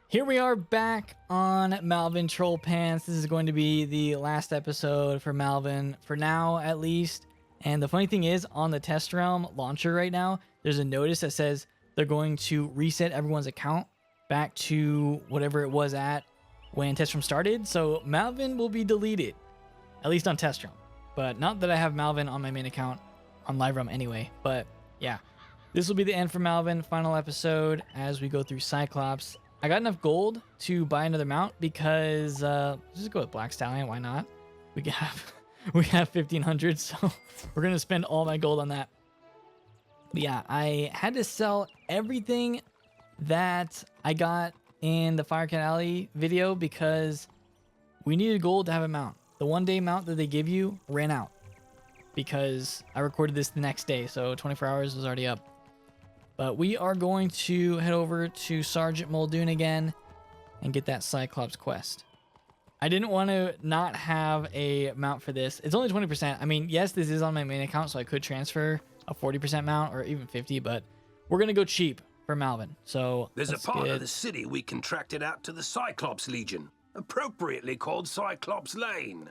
Here we are back on Malvin Troll Pants. This is going to be the last episode for Malvin, for now at least. And the funny thing is, on the Test Realm launcher right now, there's a notice that says they're going to reset everyone's account back to whatever it was at when Test Realm started. So Malvin will be deleted, at least on Test Realm. But not that I have Malvin on my main account on Live Realm anyway. But yeah, this will be the end for Malvin. Final episode as we go through Cyclops. I got enough gold to buy another mount because let's just go with Black Stallion. Why not? We have 1,500, so we're gonna spend all my gold on that. But yeah, I had to sell everything that I got in the Firecat Alley video because we needed gold to have a mount. The 1-day mount that they give you ran out because I recorded this the next day, so 24 hours was already up. But we are going to head over to Sergeant Muldoon again and get that Cyclops quest. I didn't want to not have a mount for this. It's only 20%. I mean, yes, this is on my main account, so I could transfer a 40% mount or even 50, but we're going to go cheap for Malvin. So there's a part of the city we contracted out to the Cyclops Legion, appropriately called Cyclops Lane.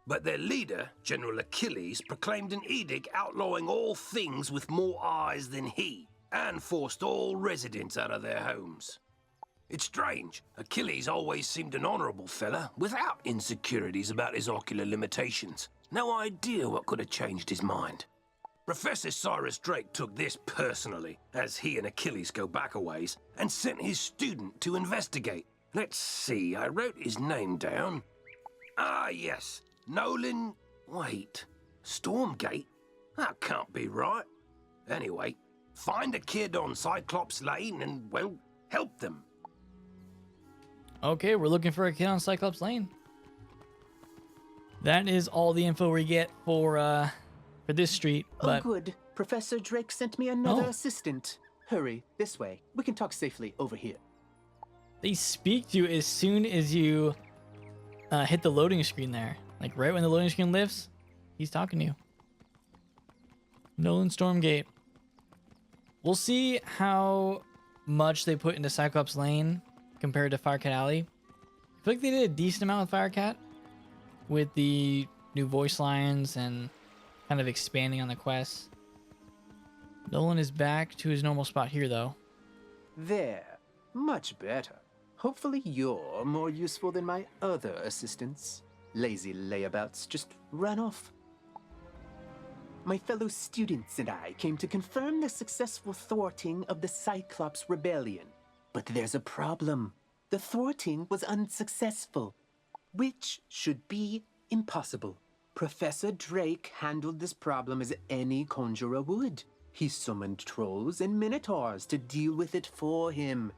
But their leader, General Achilles, proclaimed an edict outlawing all things with more eyes than he, and forced all residents out of their homes. It's strange. Achilles always seemed an honorable fella, without insecurities about his ocular limitations. No idea what could have changed his mind. Professor Cyrus Drake took this personally, as he and Achilles go back a ways, and sent his student to investigate. Let's see, I wrote his name down. Ah, yes, Nolan... Wait, Stormgate? That can't be right. Anyway, find a kid on Cyclops Lane and, well, help them. Okay, we're looking for a kid on Cyclops Lane. That is all the info we get for this street. But... Oh, good. Professor Drake sent me another assistant. Hurry, this way. We can talk safely over here. They speak to you as soon as you hit the loading screen there. Like right when the loading screen lifts, he's talking to you. Nolan Stormgate. We'll see how much they put into Cyclops Lane compared to Firecat Alley. I feel like they did a decent amount with Firecat with the new voice lines and kind of expanding on the quests. Nolan is back to his normal spot here though. There. Much better. Hopefully you're more useful than my other assistants. Lazy layabouts just ran off. My fellow students and I came to confirm the successful thwarting of the Cyclops Rebellion. But there's a problem. The thwarting was unsuccessful, which should be impossible. Professor Drake handled this problem as any conjurer would. He summoned trolls and minotaurs to deal with it for him.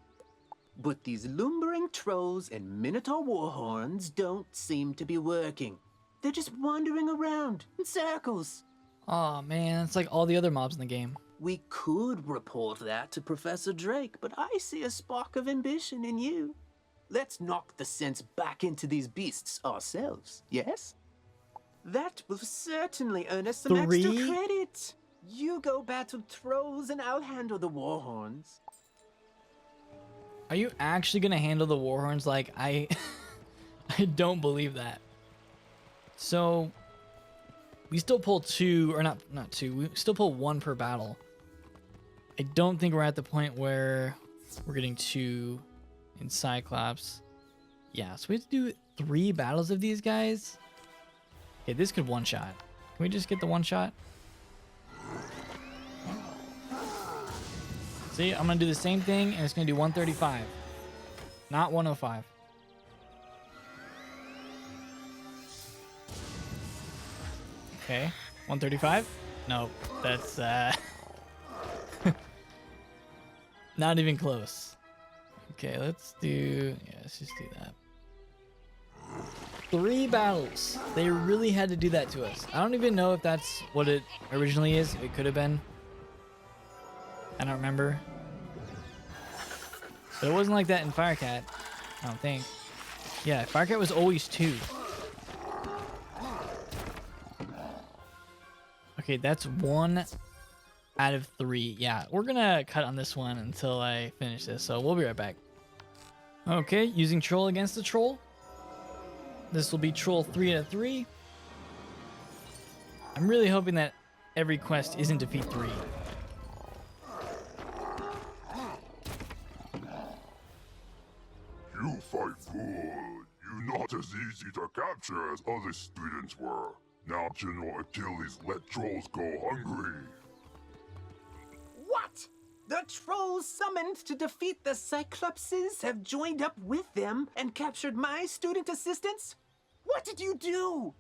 But these lumbering trolls and minotaur warhorns don't seem to be working. They're just wandering around in circles. Oh man, it's like all the other mobs in the game. We could report that to Professor Drake, but I see a spark of ambition in you. Let's knock the sense back into these beasts ourselves, yes? That will certainly earn us some extra credit. You go battle trolls and I'll handle the warhorns. Are you actually gonna handle the warhorns? Like I don't believe that. So we still pull two, or not two, we still pull one per battle. I don't think we're at the point where we're getting two in Cyclops. Yeah, so we have to do 3 battles of these guys. Okay, this could one-shot. Can we just get the one-shot? See, I'm gonna do the same thing, and it's gonna do 135, not 105. Okay, 135? No, that's not even close. Okay, let's just do that. 3 battles. They really had to do that to us. I don't even know if that's what it originally is. It could have been. I don't remember. But it wasn't like that in Firecat, I don't think. Yeah, Firecat was always 2. Okay, that's 1 out of 3. Yeah, we're gonna cut on this one until I finish this, so we'll be right back. Okay, using troll against the troll. This will be troll 3 out of 3. I'm really hoping that every quest isn't defeat 3. You fight good. You're not as easy to capture as other students were. Now General Achilles let trolls go hungry. What? The trolls summoned to defeat the Cyclopses have joined up with them and captured my student assistants? What did you do?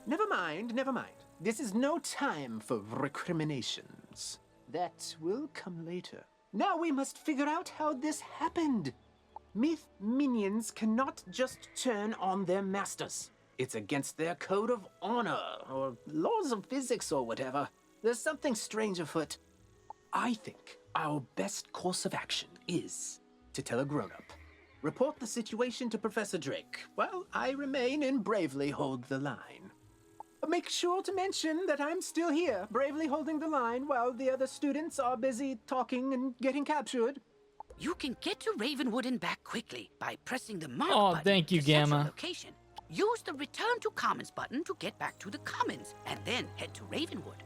Never mind, never mind. This is no time for recriminations. That will come later. Now we must figure out how this happened. Myth minions cannot just turn on their masters. It's against their code of honor, or laws of physics, or whatever. There's something strange afoot. I think our best course of action is to tell a grown-up. Report the situation to Professor Drake, while I remain and bravely hold the line. Make sure to mention that I'm still here, bravely holding the line while the other students are busy talking and getting captured. You can get to Ravenwood and back quickly by pressing the mark Oh, button thank you, to set your Gamma. location. Use the Return to Commons button to get back to the Commons, and then head to Ravenwood.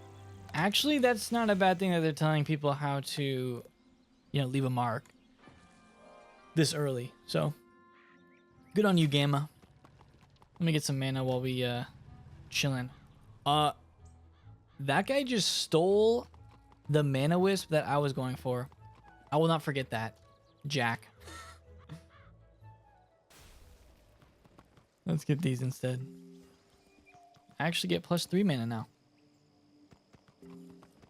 Actually, that's not a bad thing that they're telling people how to, leave a mark this early. So, good on you, Gamma. Let me get some mana while we, chilling. That guy just stole the mana wisp that I was going for. I will not forget that, Jack. Let's get these instead. I actually get +3 mana now.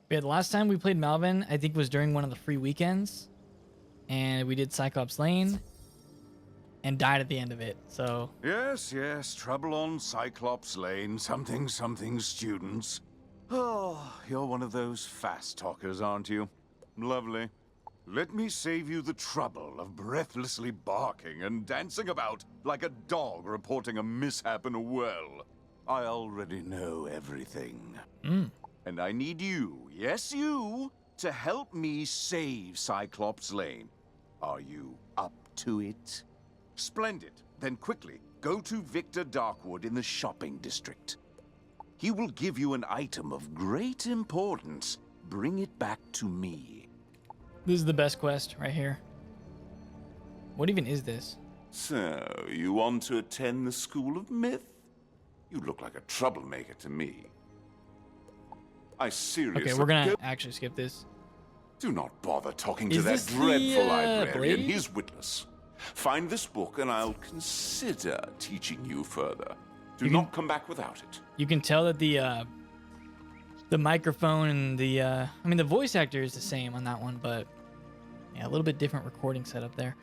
Yeah, the last time we played Malvin, I think was during one of the free weekends, and we did Cyclops Lane, and died at the end of it. So Yes, yes, trouble on Cyclops Lane, something students. Oh, you're one of those fast talkers, aren't you? Lovely. Let me save you the trouble of breathlessly barking and dancing about like a dog reporting a mishap in a well. I already know everything. And I need you, yes you, to help me save Cyclops Lane. Are you up to it? Splendid. Then quickly, go to Victor Darkwood in the shopping district. He will give you an item of great importance. Bring it back to me. this is the best quest right here. What even is this? So, you want to attend the School of Myth? You look like a troublemaker to me. I seriously... Okay, we're gonna actually skip this. Do not bother talking to Is that this the, dreadful librarian. Blade? He's witless. Find this book and I'll consider teaching you further. Do not come back without it. You can tell that the microphone and the the voice actor is the same on that one, but yeah, a little bit different recording setup there.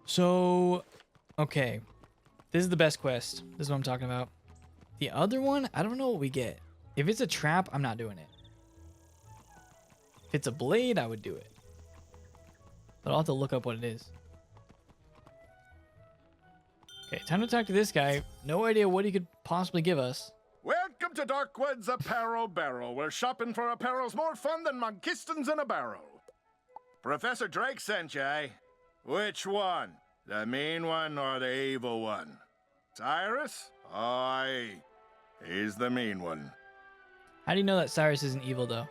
So, okay, this is the best quest. This is what I'm talking about. The other one, I don't know what we get. If it's a trap, I'm not doing it. If it's a blade, I would do it. But I'll have to look up what it is. Okay, time to talk to this guy. No idea what he could possibly give us. Welcome to Darkwood's Apparel Barrel, where shopping for apparel's more fun than Monkistons in a barrel. Professor Drake sent you, eh? Which one? The mean one or the evil one? Cyrus? Aye. He's the mean one. How do you know that Cyrus isn't evil, though?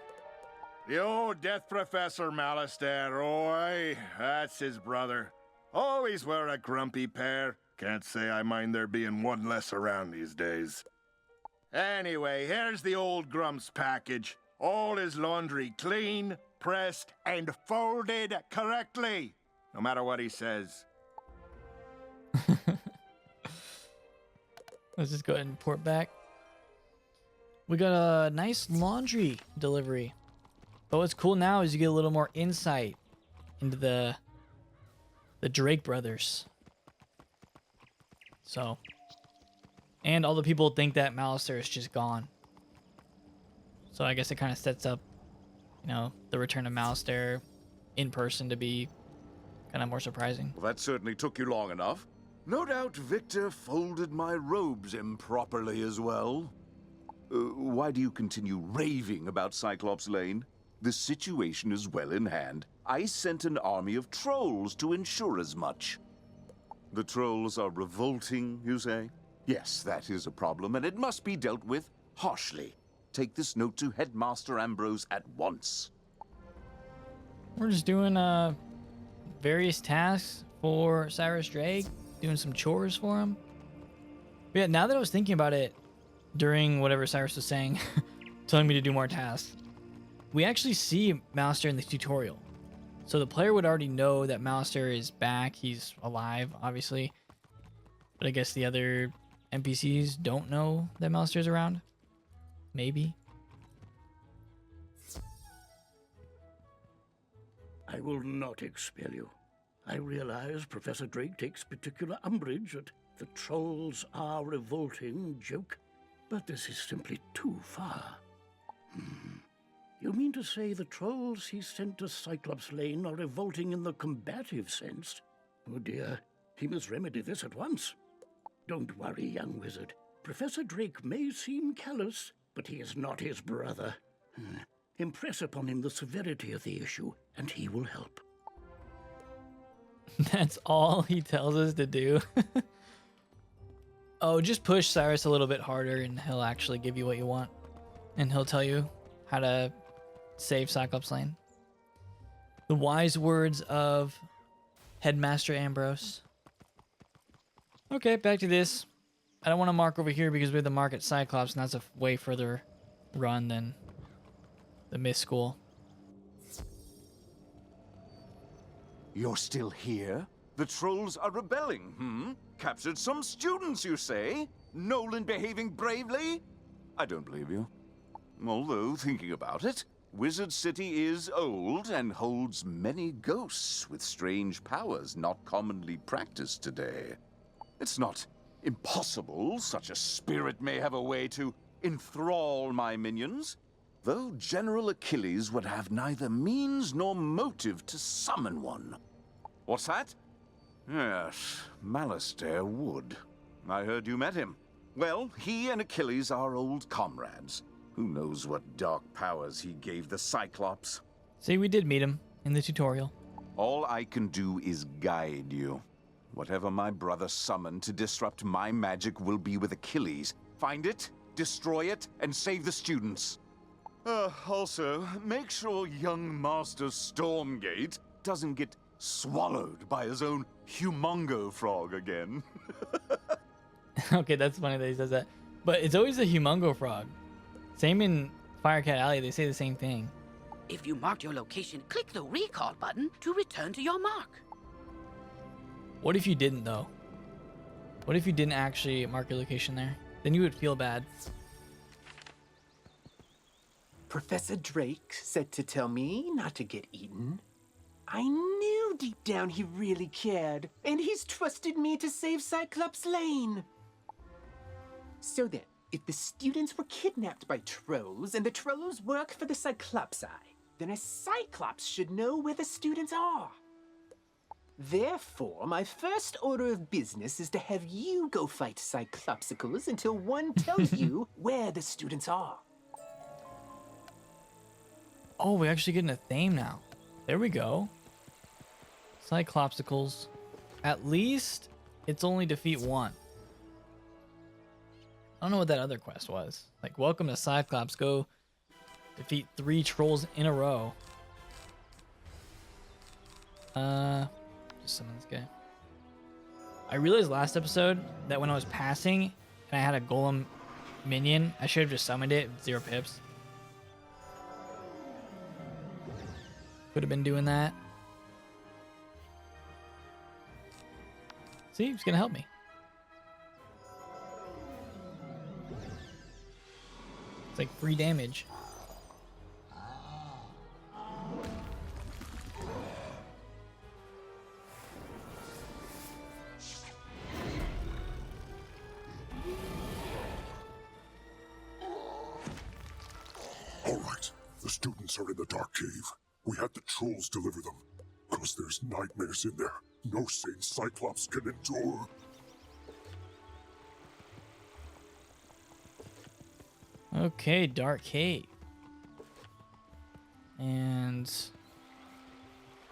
The old Death Professor Malistaire, oi, that's his brother. Always wear a grumpy pair. Can't say I mind there being one less around these days. Anyway, here's the old Grump's package. All his laundry clean, pressed, and folded correctly. No matter what he says. Let's just go ahead and port back. We got a nice laundry delivery. But what's cool now is you get a little more insight into the Drake brothers. So, and all the people think that Malistaire is just gone. So I guess it kind of sets up, the return of Malistaire in person to be kind of more surprising. Well, that certainly took you long enough. No doubt Victor folded my robes improperly as well. Why do you continue raving about Cyclops Lane? The situation is well in hand. I sent an army of trolls to ensure as much. The trolls are revolting, you say? Yes, that is a problem, and it must be dealt with harshly. Take this note to Headmaster Ambrose at once. We're just doing various tasks for Cyrus Drake, doing some chores for him. But yeah, now that I was thinking about it during whatever Cyrus was saying, telling me to do more tasks, we actually see Mouser in the tutorial. So the player would already know that Mouser is back. He's alive, obviously. But I guess the other NPCs don't know that Mouser is around. Maybe. I will not expel you. I realize Professor Drake takes particular umbrage at the trolls are revolting joke, but this is simply too far. You mean to say the trolls he sent to Cyclops Lane are revolting in the combative sense? Oh dear, he must remedy this at once. Don't worry, young wizard. Professor Drake may seem callous, but he is not his brother. Impress upon him the severity of the issue, and he will help. That's all he tells us to do. Oh, just push Cyrus a little bit harder and he'll actually give you what you want. And he'll tell you how to save Cyclops Lane. The wise words of Headmaster Ambrose. Okay, back to this. I don't want to mark over here because we have the mark at Cyclops, and that's a way further run than the Mist School. You're still here? The trolls are rebelling, Captured some students, you say? Nolan behaving bravely? I don't believe you. Although, thinking about it, Wizard City is old and holds many ghosts with strange powers not commonly practiced today. It's not impossible such a spirit may have a way to enthrall my minions, though General Achilles would have neither means nor motive to summon one. What's that? Yes, Malastair would. I heard you met him. Well, he and Achilles are old comrades. Who knows what dark powers he gave the Cyclops? See, we did meet him in the tutorial. All I can do is guide you. Whatever my brother summoned to disrupt my magic will be with Achilles. Find it, destroy it, and save the students. Also, make sure young Master Stormgate doesn't get swallowed by his own humongo frog again. Okay, that's funny that he says that. But it's always a humongo frog. Same in Firecat Alley, they say the same thing. If you marked your location, click the recall button to return to your mark. What if you didn't, though? What if you didn't actually mark your location there? Then you would feel bad. Professor Drake said to tell me not to get eaten. I knew deep down he really cared, and he's trusted me to save Cyclops Lane. So then, if the students were kidnapped by trolls and the trolls work for the Cyclopsi, then a Cyclops should know where the students are. Therefore, my first order of business is to have you go fight Cyclopsicles until one tells you where the students are. Oh, we're actually getting a theme now. There we go. Cyclopsicles. At least it's only defeat one. I don't know what that other quest was. Like, welcome to Cyclops. Go defeat 3 trolls in a row. Just summon this guy. I realized last episode that when I was passing and I had a golem minion, I should have just summoned it with 0 pips. Could have been doing that. See, he's gonna help me. It's like free damage. All right, the students are in the dark cave. We had the trolls deliver them. Cause there's nightmares in there. No sane Cyclops can endure. Okay, dark cave. And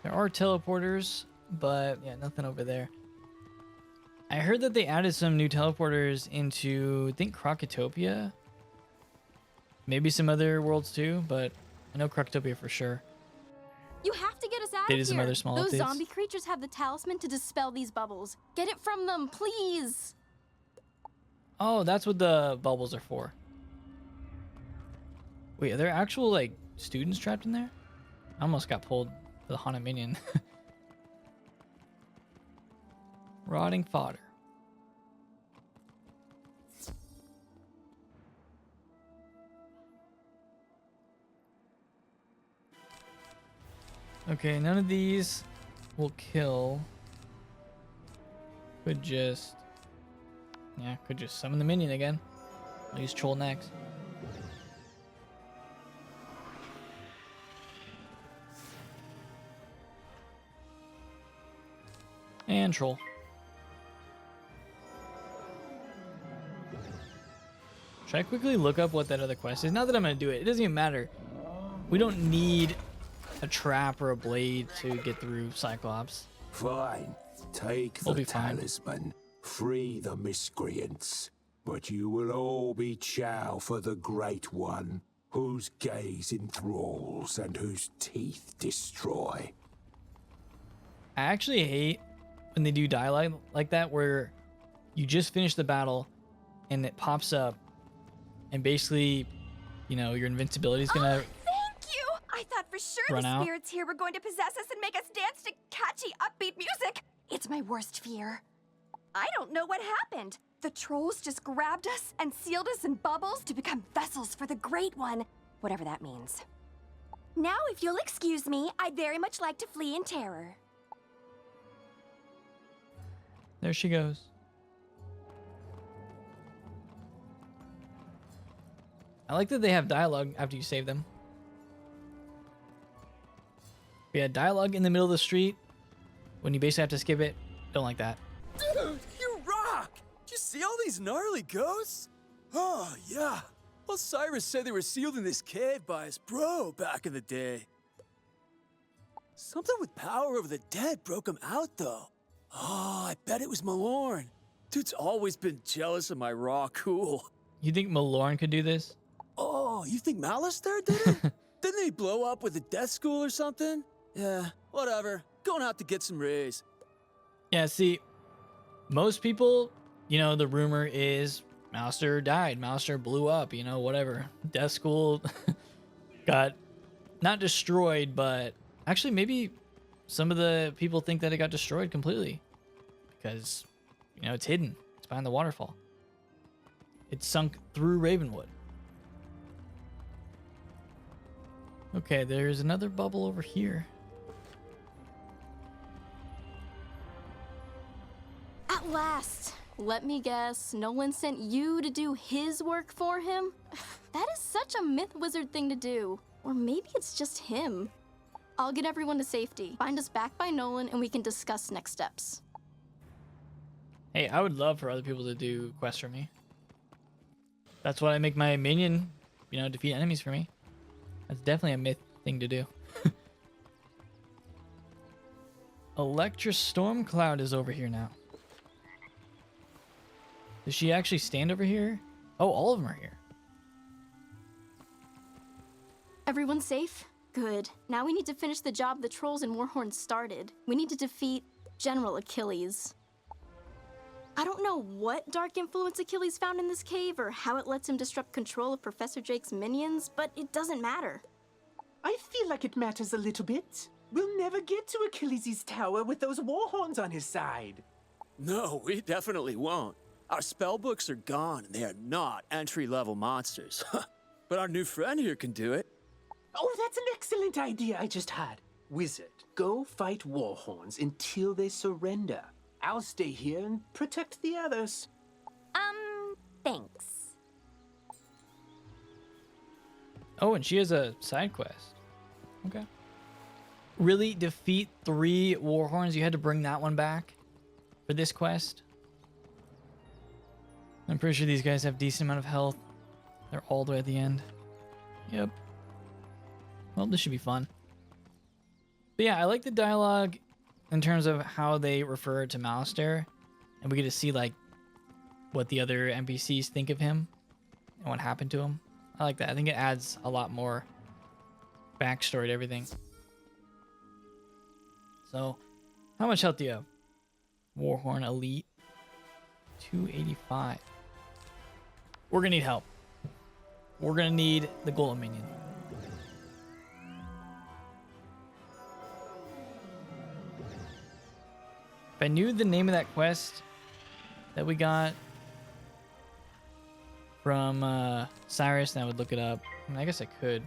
There are teleporters, but yeah, nothing over there. I heard that they added some new teleporters into, I think, Crocotopia. Maybe some other worlds too, but I know Crocotopia for sure. You have to get us out They of did some here. other small Those updates. zombie creatures have the talisman to dispel these bubbles. Get it from them, please. Oh, that's what the bubbles are for. Wait, are there actual, like, students trapped in there? I almost got pulled to the haunted minion. Rotting fodder. Okay, none of these will kill. Could just summon the minion again. I'll use Troll next. And Troll. Should I quickly look up what that other quest is? Not that I'm gonna do it. It doesn't even matter. We don't need a trap or a blade to get through Cyclops. Fine. Take We'll the be fine. talisman. Free the miscreants. But you will all be chow for the Great One, whose gaze enthralls and whose teeth destroy. I actually hate when they do dialogue like that where you just finish the battle and it pops up and basically, you know, your invincibility is gonna Thank you! I thought for sure Run the out. spirits here were going to possess us and make us dance to catchy, upbeat music. It's my worst fear. I don't know what happened. The trolls just grabbed us and sealed us in bubbles to become vessels for the Great One, whatever that means. Now, if you'll excuse me, I'd very much like to flee in terror. There she goes. I like that they have dialogue after you save them. We had dialogue in the middle of the street when you basically have to skip it. Don't like that. Dude, you rock! Did you see all these gnarly ghosts? Oh, yeah. Well, Cyrus said they were sealed in this cave by his bro back in the day. Something with power over the dead broke him out, though. Oh, I bet it was Maureen. Dude's always been jealous of my raw cool. You think Maureen could do this? Oh, you think Malister did it? Didn't he blow up with a death school or something? Yeah, whatever. Going out to get some rays. Yeah, see, most people, you know, the rumor is Malister died. Malister blew up, you know, whatever. Death School got not destroyed, but actually maybe some of the people think that it got destroyed completely because, you know, it's hidden. It's behind the waterfall. It's sunk through Ravenwood. Okay, there's another bubble over here. At last. Let me guess, Nolan sent you to do his work for him? That is such a myth wizard thing to do. Or maybe it's just him. I'll get everyone to safety. Find us back by Nolan and we can discuss next steps. Hey, I would love for other people to do quests for me. That's why I make my minion, you know, defeat enemies for me. That's definitely a myth thing to do. Electra Stormcloud is over here now. Does she actually stand over here? Oh, all of them are here. Everyone safe? Good. Now we need to finish the job the trolls and Warhorn started. We need to defeat General Achilles. I don't know what dark influence Achilles found in this cave or how it lets him disrupt control of Professor Drake's minions, but it doesn't matter. I feel like it matters a little bit. We'll never get to Achilles' tower with those warhorns on his side. No, we definitely won't. Our spell books are gone and they are not entry-level monsters. But our new friend here can do it. Oh, that's an excellent idea I just had. Wizard, go fight warhorns until they surrender. I'll stay here and protect the others. Thanks. Oh, and she has a side quest. Okay. Really? Defeat 3 Warhorns? You had to bring that one back for this quest? I'm pretty sure these guys have decent amount of health. They're all the way at the end. Yep. Well, this should be fun. But yeah, I like the dialogue in terms of how they refer to Malistaire, and we get to see like what the other NPCs think of him and what happened to him. I like that. I think it adds a lot more backstory to everything. So, how much health do you have? Warhorn Elite 285. We're gonna need help. We're gonna need the Golem Minion. If I knew the name of that quest that we got from Cyrus, then I would look it up. I mean, I guess I could.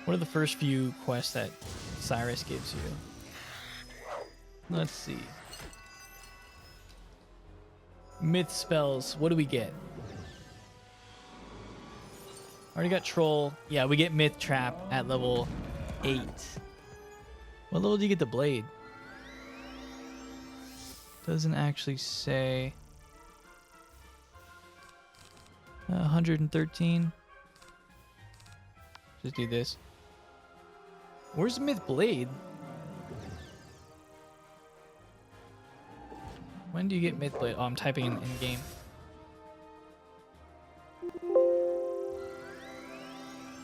What are the first few quests that Cyrus gives you? Let's see. Myth spells. What do we get? Already got Troll. Yeah, we get Myth Trap at level 8. What level do you get the Blade? Doesn't actually say. 113. Just do this. Where's Myth Blade? When do you get Myth Blade? Oh, I'm typing in game.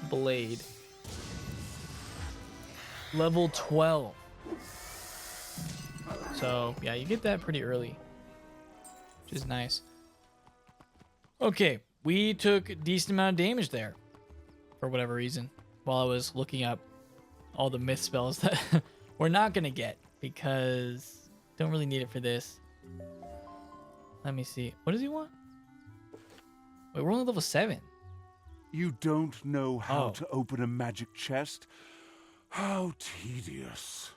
Blade. Level 12. So, yeah, you get that pretty early, which is nice. Okay, we took a decent amount of damage there for whatever reason while I was looking up all the myth spells that we're not going to get because don't really need it for this. Let me see. What does he want? Wait, we're only level 7. You don't know how to open a magic chest? How tedious.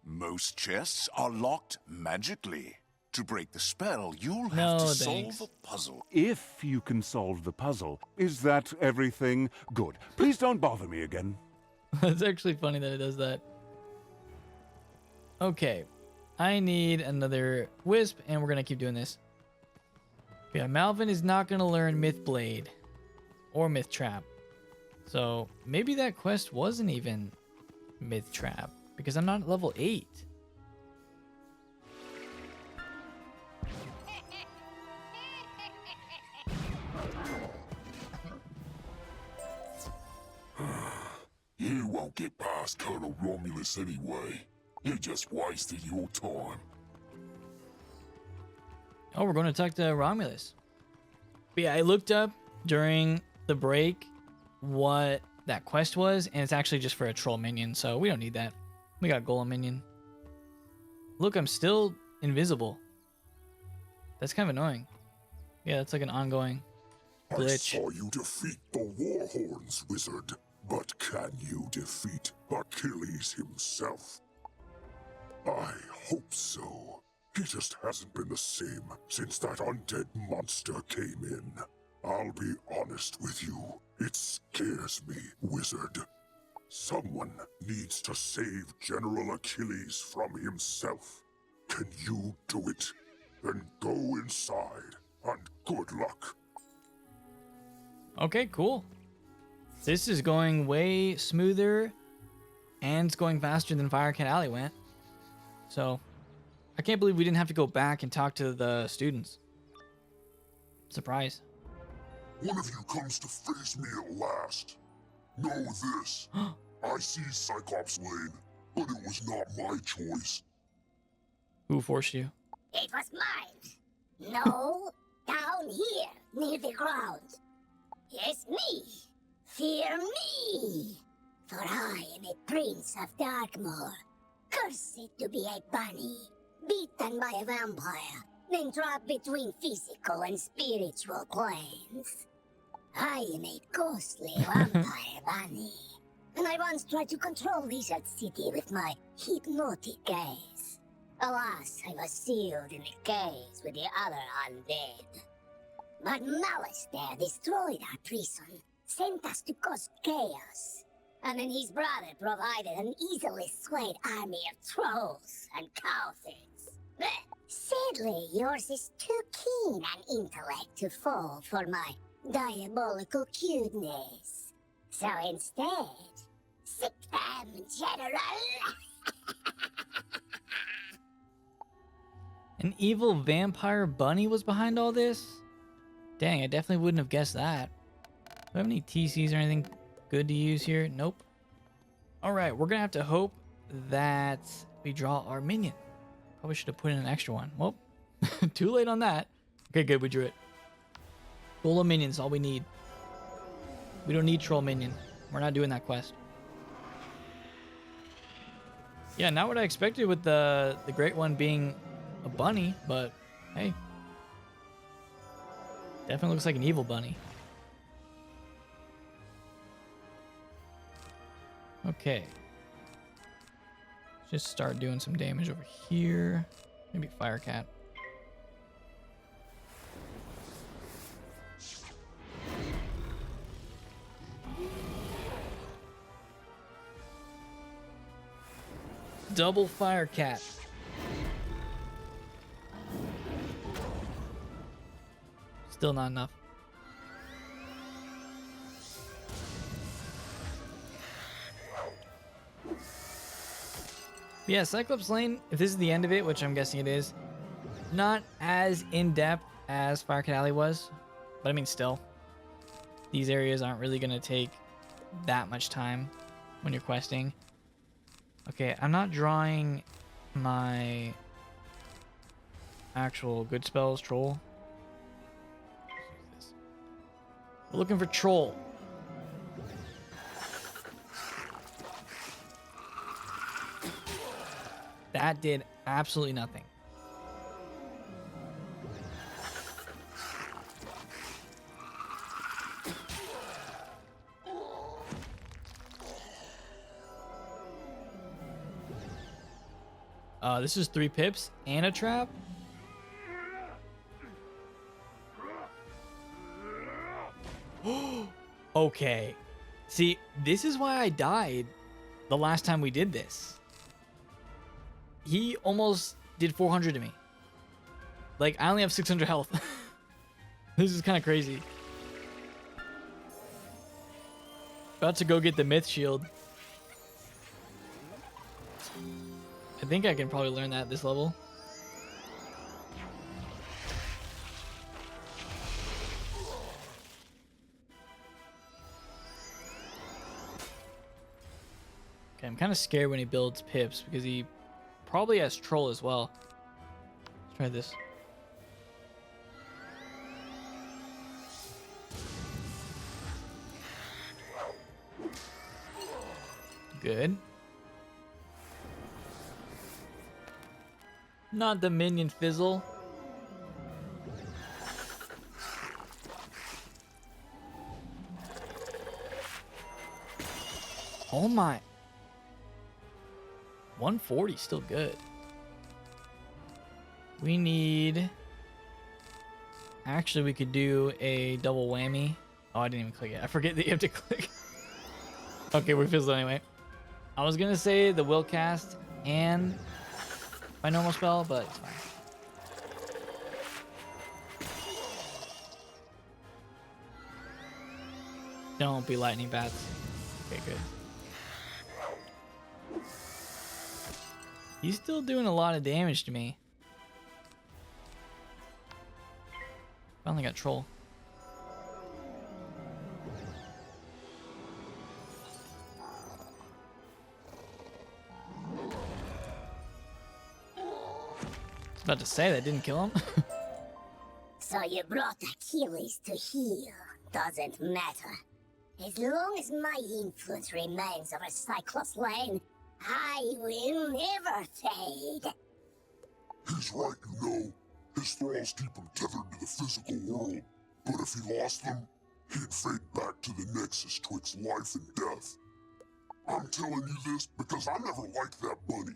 Most chests are locked magically. To break the spell, you'll have to solve a puzzle. If you can solve the puzzle, is that everything? Good. Please don't bother me again. It's actually funny that it does that. Okay. I need another Wisp, and we're going to keep doing this. Yeah, Malvin is not going to learn Myth Blade or Myth Trap. So maybe that quest wasn't even Myth Trap because I'm not at level 8. You won't get past Colonel Romulus anyway. You just wasted your time. Oh, we're going to talk to Romulus. But yeah, I looked up during the break what that quest was, and it's actually just for a troll minion, so we don't need that. We got Golem minion. Look, I'm still invisible. That's kind of annoying. Yeah, that's like an ongoing glitch. I saw you defeat the Warhorns, Wizard. But can you defeat Achilles himself? I hope so. He just hasn't been the same since that undead monster came in. I'll be honest with you. It scares me, Wizard. Someone needs to save General Achilles from himself. Can you do it? Then go inside, and good luck. Okay, cool. This is going way smoother, and it's going faster than Firecat Alley went. So, I can't believe we didn't have to go back and talk to the students. Surprise. One of you comes to face me at last. Know this. I see Cyclops Lane, but it was not my choice. Who forced you? It was mine. No, down here, near the ground. Yes, me. Fear me. For I am a prince of Darkmoor, cursed to be a bunny, beaten by a vampire, then trapped between physical and spiritual planes. I am a ghostly vampire bunny, and I once tried to control Lizard City with my hypnotic gaze. Alas, I was sealed in a cage with the other undead. But Malistaire destroyed our prison, sent us to cause chaos, and then his brother provided an easily swayed army of trolls and cowards. Sadly, yours is too keen an intellect to fall for my diabolical cuteness. So instead, sick them, General. An evil vampire bunny was behind all this? Dang, I definitely wouldn't have guessed that. Do I have any TCs or anything good to use here? Nope. Alright, we're gonna have to hope that we draw our minion. Probably should have put in an extra one. Well, too late on that. Okay, good, we drew it. Full of minions, all we need. We don't need troll minion. We're not doing that quest. Yeah, not what I expected with the great one being a bunny, but hey. Definitely looks like an evil bunny. Okay. Just start doing some damage over here. Maybe Firecat. Double Firecat. Still not enough. Yeah, Cyclops Lane, if this is the end of it, which I'm guessing it is, not as in-depth as Firecat Alley was, but I mean still. These areas aren't really going to take that much time when you're questing. Okay, I'm not drawing my actual good spells, Troll. We're looking for Troll. That did absolutely nothing. This is 3 pips and a trap. Okay. See, this is why I died the last time we did this. He almost did 400 to me. Like, I only have 600 health. This is kind of crazy. About to go get the myth shield. I think I can probably learn that at this level. Okay, I'm kind of scared when he builds pips because he probably has troll as well. Let's try this. Good. Not the minion fizzle. Oh my. 140, still good. We need... Actually, we could do a double whammy. Oh, I didn't even click it. I forget that you have to click. Okay, we're fizzled anyway. I was gonna say the will cast and my normal spell, but it's fine. Don't be lightning bats. Okay, good. He's still doing a lot of damage to me. Finally got troll. I was about to say that didn't kill him. So you brought Achilles to heal. Doesn't matter. As long as my influence remains over Cyclops Lane, I will never fade. He's right, you know. His thralls keep him tethered to the physical world. But if he lost them, he'd fade back to the nexus twixt life and death. I'm telling you this because I never liked that bunny.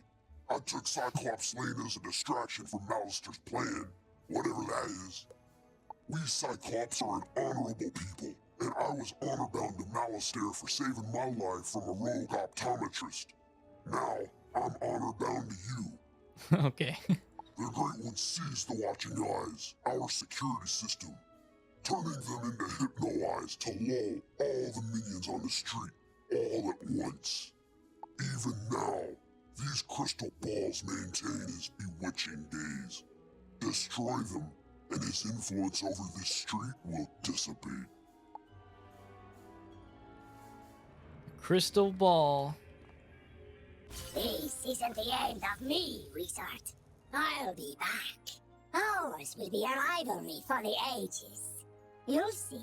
I took Cyclops Lane as a distraction from Malister's plan, whatever that is. We Cyclops are an honorable people, and I was honor-bound to Malister for saving my life from a rogue optometrist. Now, I'm honor-bound to you. Okay. The Great One sees the watching eyes, our security system, turning them into hypno-eyes to lull all the minions on the street. all at once. Even now, these crystal balls maintain his bewitching gaze. Destroy them, and his influence over this street will dissipate. Crystal ball. This isn't the end of me, Wizard. I'll be back. Ours will be a rivalry for the ages. You'll see.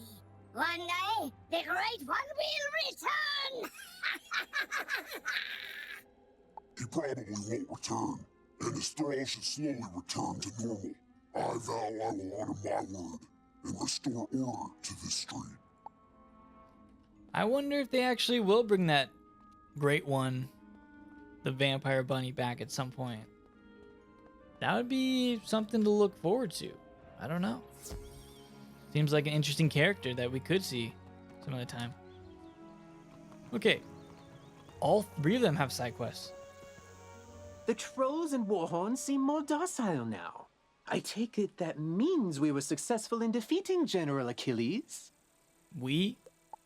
One day, the Great One will return! He probably won't return, and his thrall should slowly return to normal. I vow I will honor my word and restore order to this street. I wonder if they actually will bring that Great One, the Vampire Bunny, back at some point. That would be something to look forward to. I don't know. Seems like an interesting character that we could see some other time. Okay. All three of them have side quests. The trolls and warhorns seem more docile now. I take it that means we were successful in defeating General Achilles. We?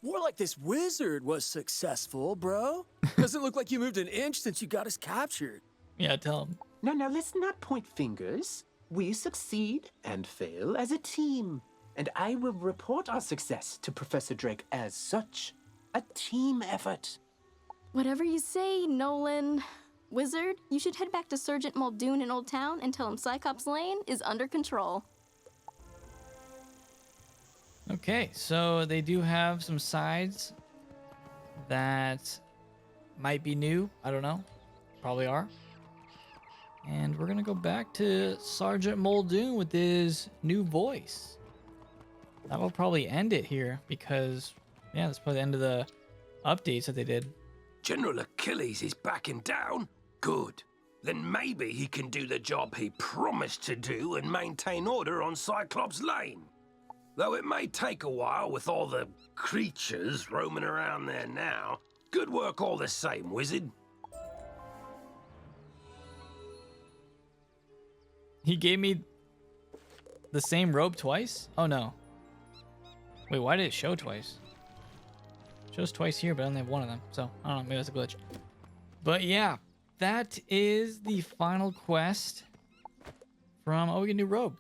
More like this wizard was successful, bro. Doesn't look like you moved an inch since you got us captured. Yeah, tell him. Now, let's not point fingers. We succeed and fail as a team. And I will report our success to Professor Drake as such. A team effort. Whatever you say, Nolan. Wizard, you should head back to Sergeant Muldoon in Old Town and tell him Cyclops Lane is under control. Okay, so they do have some sides that might be new. I don't know. Probably are. And we're going to go back to Sergeant Muldoon with his new voice. That will probably end it here because, yeah, that's probably the end of the updates that they did. General Achilles is backing down? Good. Then maybe he can do the job he promised to do and maintain order on Cyclops Lane. Though it may take a while with all the creatures roaming around there now. Good work all the same, Wizard. He gave me the same robe twice? Oh, no. Wait, why did it show twice? It shows twice here, but I only have one of them. So, I don't know. Maybe that's a glitch. But, yeah. That is the final quest from... Oh, we get a new robe.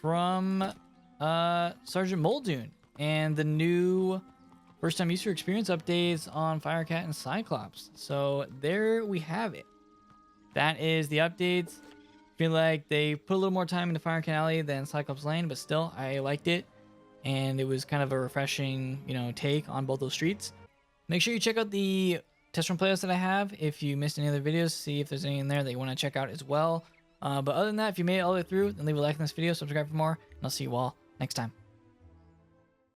From Sergeant Muldoon. And the new first-time user experience updates on Firecat and Cyclops. So, there we have it. That is the updates. Feel like they put a little more time into Firecat Alley than Cyclops Lane, but still, I liked it. And it was kind of a refreshing, take on both those streets. Make sure you check out the test run playlist that I have if you missed any other videos. See if there's any in there that you want to check out as well. But other than that, if you made it all the way through, then leave a like on this video, subscribe for more, and I'll see you all next time.